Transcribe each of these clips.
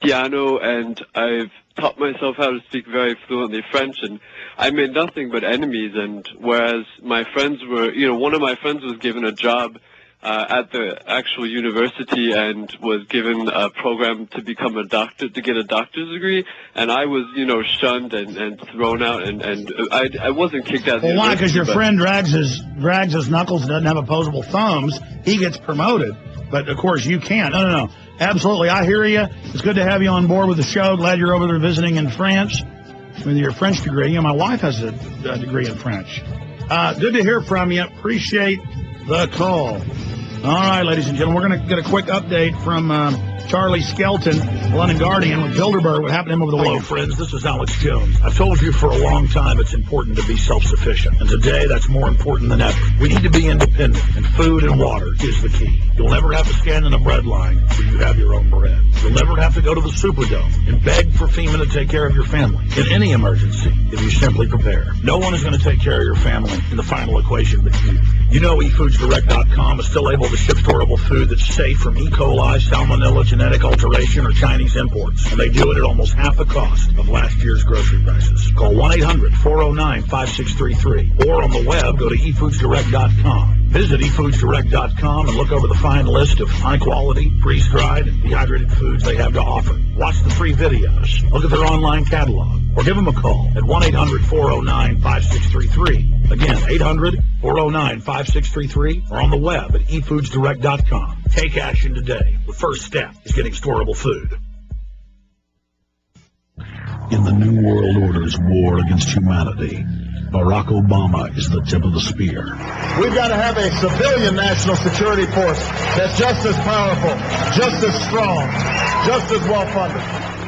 piano, and I've taught myself how to speak very fluently French, and I made nothing but enemies. And whereas my friends were, one of my friends was given a job at the actual university and was given a program to become a doctor, to get a doctor's degree, and I was, shunned and thrown out, and I wasn't kicked out of the university. Well, why? Because your friend drags his knuckles and doesn't have opposable thumbs. He gets promoted, but of course you can't. No. Absolutely, I hear you. It's good to have you on board with the show. Glad you're over there visiting in France with your French degree. My wife has a degree in French. Good to hear from you. Appreciate the call. All right, ladies and gentlemen, we're going to get a quick update from Charlie Skelton, London Guardian, with Bilderberg. What happened to him over the weekend? Hello, friends. This is Alex Jones. I've told you for a long time it's important to be self-sufficient, and today that's more important than ever. We need to be independent, and food and water is the key. You'll never have to stand in a bread line when you have your own bread. You'll never have to go to the Superdome and beg for FEMA to take care of your family in any emergency if you simply prepare. No one is going to take care of your family in the final equation but you. You know eFoodsDirect.com is still able to ship storable food that's safe from E. coli, salmonella, genetic alteration, or Chinese imports. And they do it at almost half the cost of last year's grocery prices. Call 1-800-409-5633. Or on the web, go to eFoodsDirect.com. Visit eFoodsDirect.com and look over the fine list of high-quality, freeze-dried, and dehydrated foods they have to offer. Watch the free videos. Look at their online catalog. Or give them a call at 1-800-409-5633. Again, 800-409-5633. Or on the web at eFoodsDirect.com. Take action today. The first step is getting storable food. In the New World Order's war against humanity, Barack Obama is the tip of the spear. We've got to have a civilian national security force that's just as powerful, just as strong, just as well-funded.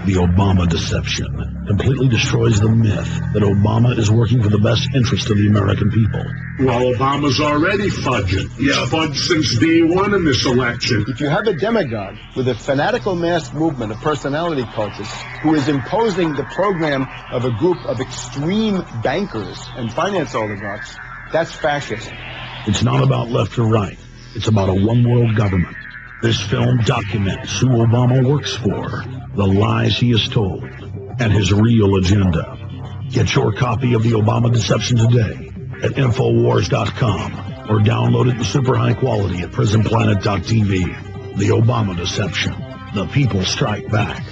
The Obama deception completely destroys the myth that Obama is working for the best interest of the American people. Well, Obama's already fudging. He's fudged since day one in this election. If you have a demagogue with a fanatical mass movement of personality cultists who is imposing the program of a group of extreme bankers and finance oligarchs, that's fascist. It's not about left or right. It's about a one-world government. This film documents who Obama works for, the lies he has told, and his real agenda. Get your copy of The Obama Deception today at Infowars.com or download it in super high quality at PrisonPlanet.tv. The Obama Deception. The people strike back.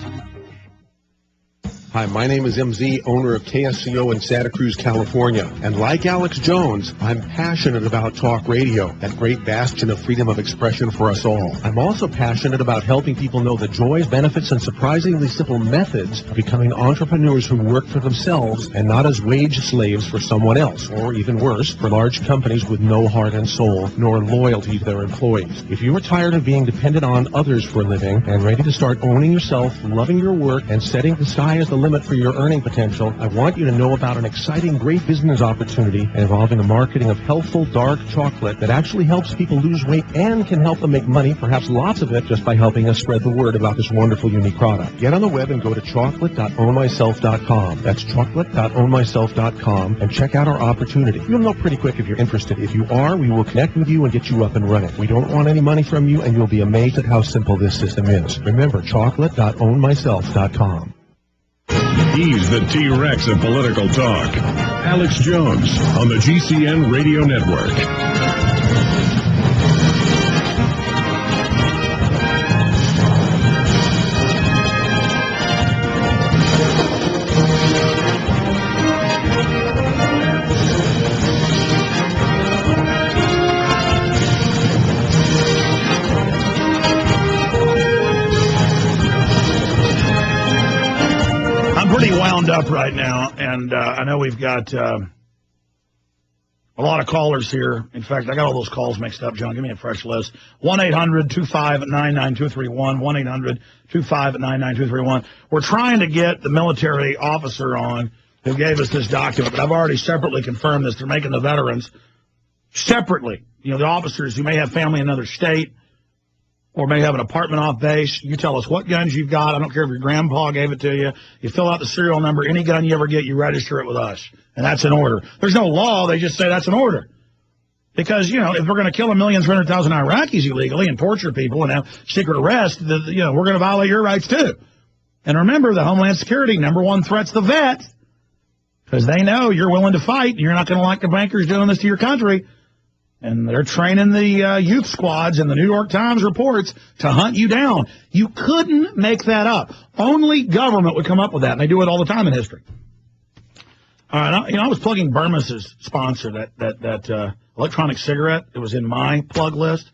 Hi, my name is MZ, owner of KSCO in Santa Cruz, California. And like Alex Jones, I'm passionate about talk radio, that great bastion of freedom of expression for us all. I'm also passionate about helping people know the joys, benefits, and surprisingly simple methods of becoming entrepreneurs who work for themselves and not as wage slaves for someone else, or even worse, for large companies with no heart and soul, nor loyalty to their employees. If you are tired of being dependent on others for a living and ready to start owning yourself, loving your work, and setting the sky as the limit for your earning potential, I want you to know about an exciting, great business opportunity involving the marketing of healthful dark chocolate that actually helps people lose weight and can help them make money, perhaps lots of it, just by helping us spread the word about this wonderful, unique product. Get on the web and go to chocolate.ownmyself.com. That's chocolate.ownmyself.com, and check out our opportunity. You'll know pretty quick if you're interested. If you are, we will connect with you and get you up and running. We don't want any money from you, and you'll be amazed at how simple this system is. Remember, chocolate.ownmyself.com. He's the T-Rex of political talk. Alex Jones on the GCN Radio Network. Wound up right now, and I know we've got a lot of callers here. In fact, I got all those calls mixed up. John, give me a fresh list. 1-800-259-9231, 1-800-259-9231. We're trying to get the military officer on who gave us this document, but I've already separately confirmed this. They're making the veterans separately, the officers who may have family in another state or may have an apartment off base. You tell us what guns you've got. I don't care if your grandpa gave it to you. You fill out the serial number. Any gun you ever get, you register it with us. And that's an order. There's no law. They just say that's an order. Because, if we're going to kill 1,300,000 Iraqis illegally and torture people and have secret arrest, we're going to violate your rights too. And remember, the Homeland Security, number one threat's the vet, because they know you're willing to fight, and you're not going to like the bankers doing this to your country. And they're training the youth squads, and the New York Times reports, to hunt you down. You couldn't make that up. Only government would come up with that, and they do it all the time in history. All right, I was plugging Burmes's sponsor, that electronic cigarette. It was in my plug list,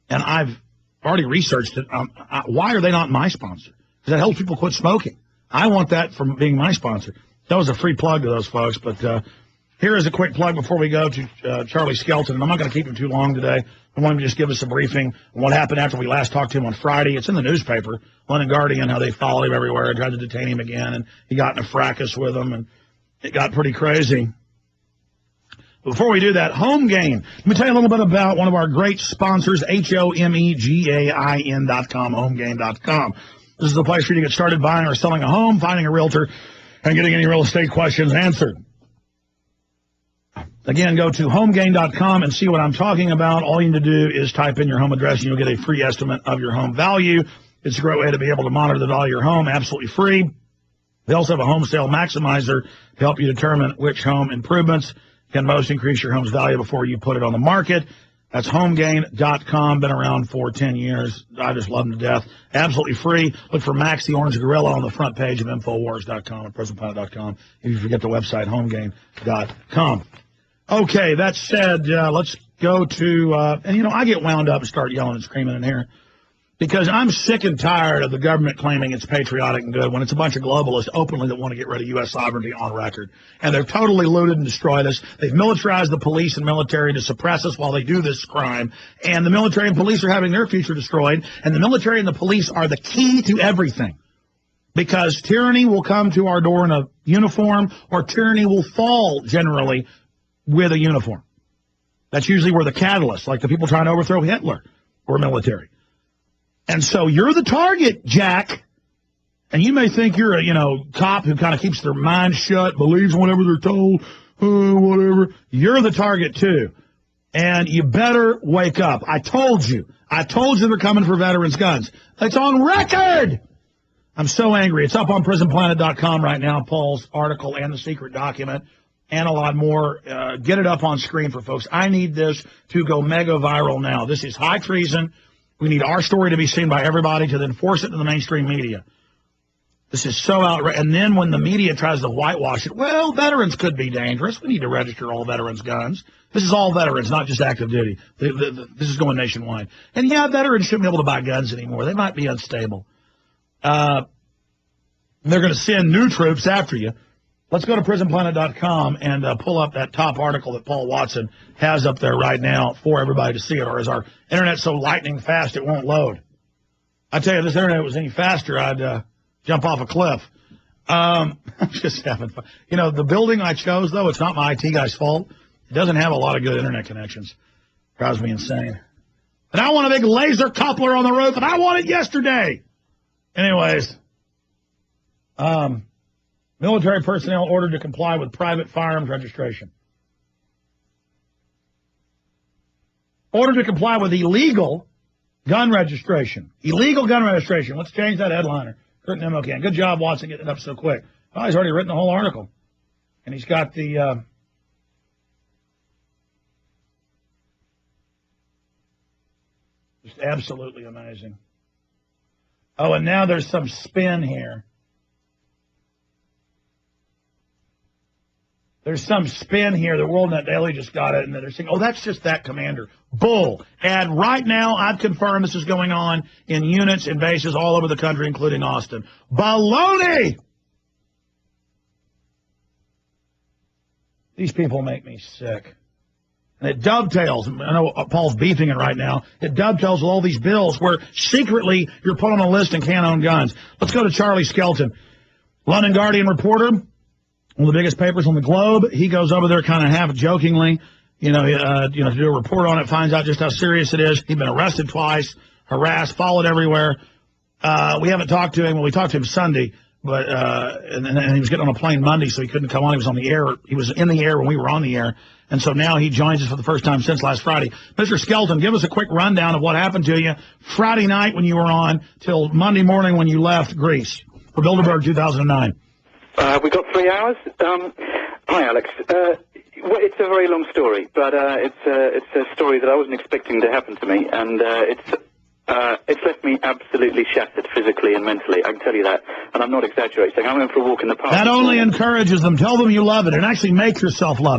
and I've already researched it. Why are they not my sponsor? Because that helps people quit smoking. I want that from being my sponsor. That was a free plug to those folks, but here is a quick plug before we go to Charlie Skelton. I'm not going to keep him too long today. I want him to just give us a briefing on what happened after we last talked to him on Friday. It's in the newspaper, London Guardian, how they followed him everywhere and tried to detain him again, and he got in a fracas with them, and it got pretty crazy. Before we do that, Home Gain. Let me tell you a little bit about one of our great sponsors, HOMEGAIN.com, HomeGain.com. This is the place for you to get started buying or selling a home, finding a realtor, and getting any real estate questions answered. Again, go to HomeGain.com and see what I'm talking about. All you need to do is type in your home address, and you'll get a free estimate of your home value. It's a great way to be able to monitor the value of your home, absolutely free. They also have a home sale maximizer to help you determine which home improvements can most increase your home's value before you put it on the market. That's HomeGain.com, been around for 10 years. I just love them to death. Absolutely free. Look for Max the Orange Gorilla on the front page of Infowars.com and PresentPlanet.com. If you forget the website, HomeGain.com. Okay, that said, let's go to, and I get wound up and start yelling and screaming in here, because I'm sick and tired of the government claiming it's patriotic and good when it's a bunch of globalists openly that want to get rid of U.S. sovereignty on record. And they've totally looted and destroyed us. They've militarized the police and military to suppress us while they do this crime. And the military and police are having their future destroyed. And the military and the police are the key to everything. Because tyranny will come to our door in a uniform, or tyranny will fall generally with a uniform. That's usually where the catalyst, like the people trying to overthrow Hitler, were military. And so you're the target, Jack. And you may think you're a, cop who kind of keeps their mind shut, believes whatever they're told, whatever. You're the target, too. And you better wake up. I told you they're coming for veterans' guns. It's on record. I'm so angry. It's up on PrisonPlanet.com right now, Paul's article and the secret document, and a lot more. Get it up on screen for folks. I need this to go mega viral now. This is high treason. We need our story to be seen by everybody to then force it to the mainstream media. This is so outrageous. And then when the media tries to whitewash it, well, veterans could be dangerous. We need to register all veterans' guns. This is all veterans, not just active duty. This is going nationwide. And, yeah, veterans shouldn't be able to buy guns anymore. They might be unstable. They're going to send new troops after you. Let's go to PrisonPlanet.com and pull up that top article that Paul Watson has up there right now for everybody to see it, or is our internet so lightning fast it won't load? I tell you, if this internet was any faster, I'd jump off a cliff. I'm just having fun. The building I chose, though, it's not my IT guy's fault. It doesn't have a lot of good internet connections. Drives me insane. And I want a big laser coupler on the roof, and I want it yesterday. Anyways, military personnel ordered to comply with private firearms registration. Ordered to comply with illegal gun registration. Illegal gun registration. Let's change that headliner. Kurt Nemocan. Good job, Watson, getting it up so quick. Oh, he's already written the whole article. And he's got the... just absolutely amazing. Oh, and now there's some spin here. There's some spin here. The WorldNet Daily just got it, and they're saying, oh, that's just that commander. Bull. And right now, I've confirmed this is going on in units and bases all over the country, including Austin. Baloney! These people make me sick. And it dovetails. I know Paul's beefing it right now. It dovetails with all these bills where secretly you're put on a list and can't own guns. Let's go to Charlie Skelton, London Guardian reporter. One of the biggest papers on the globe. He goes over there kind of half-jokingly, to do a report on it, finds out just how serious it is. He'd been arrested twice, harassed, followed everywhere. We haven't talked to him. Well, we talked to him Sunday, but and he was getting on a plane Monday, so he couldn't come on. He was on the air. He was in the air when we were on the air, and so now he joins us for the first time since last Friday. Mr. Skelton, give us a quick rundown of what happened to you Friday night when you were on till Monday morning when you left Greece for Bilderberg 2009. We got 3 hours. Hi, Alex. Well, it's a very long story, but it's a story that I wasn't expecting to happen to me, and it's left me absolutely shattered physically and mentally. I can tell you that, and I'm not exaggerating. I went for a walk in the park. That only encourages them. Tell them you love it, and actually make yourself love it.